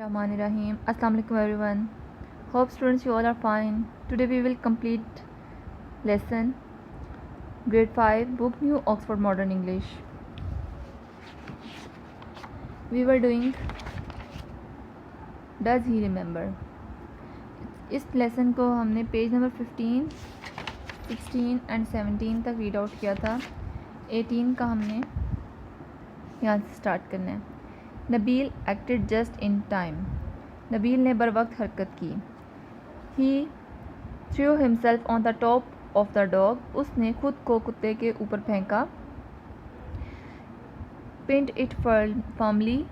Rahim. Assalamu alaikum everyone. Hope students you all are fine. Today we will complete lesson grade 5 book New Oxford Modern English. We were doing Does he remember? इस lesson को हमने page number 15, 16 and 17 तक read out किया था. 18 का हमने यहाँ से स्टार्ट करना है. Nabeel acted just in time. Nabeel ने बर वक्त हरकत की. He threw himself on the top of the dog. उसने खुद को कुत्ते के ऊपर फेंका. Pinned it firmly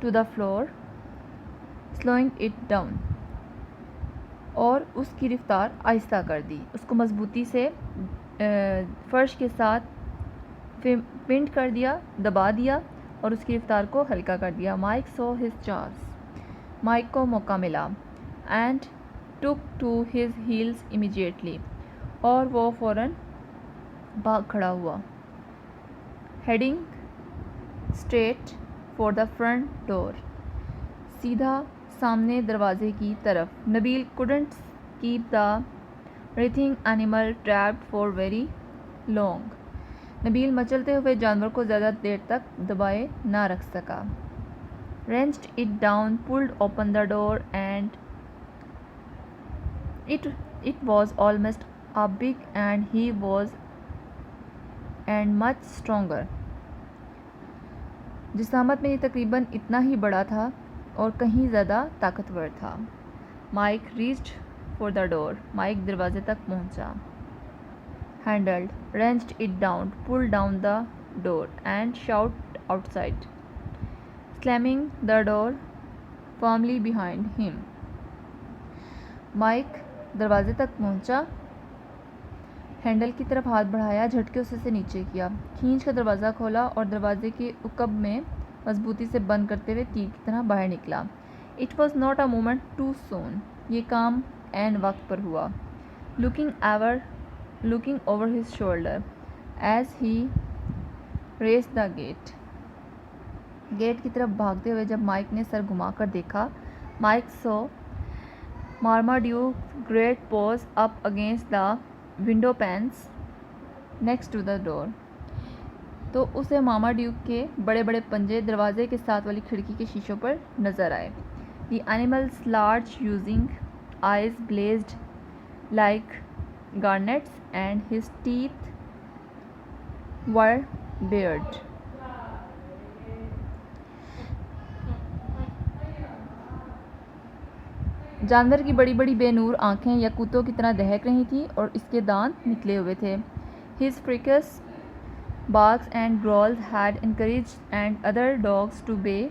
to the floor slowing it down. और उसकी रफ्तार आहिस्ता कर दी. उसको मजबूती से फर्श के साथ पिंड कर दिया, दबा दिया और उसकी रफ्तार को हल्का कर दिया. Mike saw his chance. Mike को मौका मिला. And took to his heels immediately. और वो फ़ौरन भाग खड़ा हुआ. Heading straight for the front door. सीधा सामने दरवाजे की तरफ. Nabeel couldn't keep the writhing animal trapped for very long. Nabeel मचलते हुए जानवर को ज़्यादा देर तक दबाए ना रख सका. wrenched it down, pulled open the door and it was almost as big and he was and much stronger. जिसामत में ये तकरीबन इतना ही बड़ा था और कहीं ज़्यादा ताकतवर था. Mike reached for the door. Mike दरवाजे तक पहुंचा. Handled, wrenched it down, pulled down the door and shouted outside, slamming the door firmly behind him. Mike दरवाजे तक पहुंचा. हैंडल की तरफ हाथ बढ़ाया, झटके से नीचे किया. खींच कर दरवाज़ा खोला और दरवाजे के उकब में मजबूती से बंद करते हुए तीर की तरह बाहर निकला. It was not a moment too soon. ये काम एन वक्त पर हुआ. Looking over his shoulder as he raced the gate. Gate की तरफ भागते हुए जब माइक ने सर घुमाकर देखा. Mike saw Marmaduke great paws up against the window panes next to the door. तो उसे मामा ड्यूक के बड़े बड़े पंजे दरवाजे के साथ वाली खिड़की के शीशों पर नज़र आए. The animals large using eyes blazed like garnets and his teeth were bared. जानवर की बड़ी बड़ी बेनूर आँखें यकूतों की तरह दहक रही थीं और इसके दांत निकले हुए थे. His freaks barks and growls had encouraged and other dogs to bay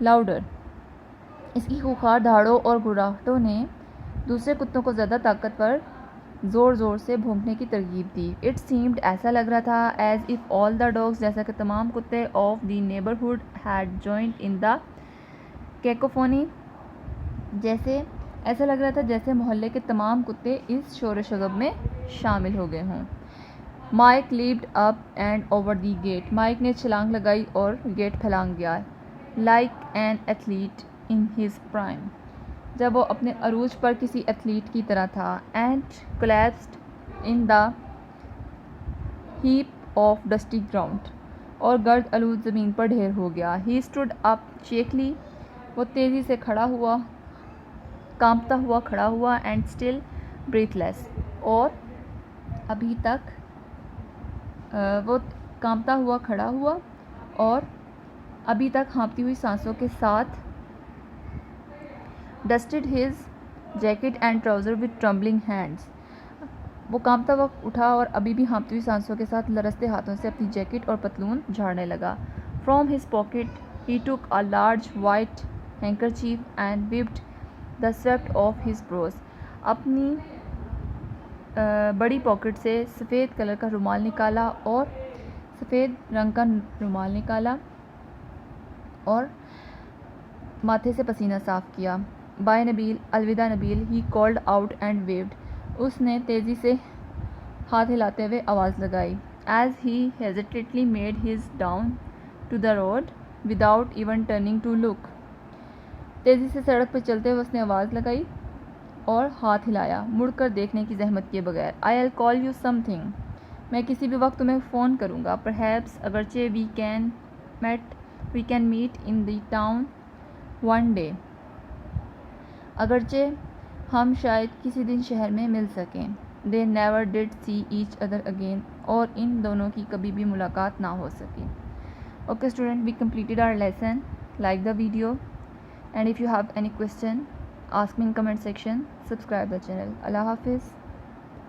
louder. इसकी खूंखार दहाड़ों और गुर्राहटों ने दूसरे कुत्तों को ज़्यादा ताकतवर ज़ोर ज़ोर से भौंकने की तरगीब दी. इट सीम्ड, ऐसा लग रहा था, as if all the dogs, जैसा कि तमाम कुत्ते of the neighbourhood had joined in the cacophony. जैसे ऐसा लग रहा था जैसे मोहल्ले के तमाम कुत्ते इस शोर शगब में शामिल हो गए हों. Mike leaped up and over the gate. Mike ने छलांग लगाई और गेट फैलांग गया. Like an athlete in his prime, जब वो अपने अरूज पर किसी एथलीट की तरह था. And collapsed in the heap of dusty ground, और गर्द आलूद ज़मीन पर ढेर हो गया. ही स्टूड अप शेकली, वो तेज़ी से खड़ा हुआ, कांपता हुआ खड़ा हुआ. एंड स्टिल ब्रीथलेस, और अभी तक वो कांपता हुआ खड़ा हुआ और अभी तक हाँफती हुई सांसों के साथ. Dusted his jacket and trouser with trembling hands, वो कांपता हुआ उठा और अभी भी हाँफती हुई सांसों के साथ लरसते हाथों से अपनी जैकेट और पतलून झाड़ने लगा. From his pocket he took a large white handkerchief and wiped the sweat off his brows. अपनी बड़ी पॉकेट से सफ़ेद कलर का रुमाल निकाला और सफ़ेद रंग का रुमाल निकाला और माथे से पसीना साफ़ किया. बाय नबील, अलविदा Nabeel, he called out and waved. उसने तेज़ी से हाथ हिलाते हुए आवाज़ लगाई. As he hesitantly made his down to the road without even turning to look. تیزی سے سڑک پر چلتے ہوئے اس نے آواز لگائی اور ہاتھ ہلایا، مڑ کر دیکھنے کی زحمت کیے بغیر۔ I'll call you something. میں کسی بھی وقت تمہیں فون کروں گا۔ Perhaps اگرچہ we can meet in the town one day. اگرچہ ہم شاید کسی دن شہر میں مل سکیں۔ They never did see each other again. اور ان دونوں کی کبھی بھی ملاقات نہ ہو سکی۔ Okay student, we completed our lesson. Like the video. And if you have any question, ask me in comment section. Subscribe the channel. Allah Hafiz.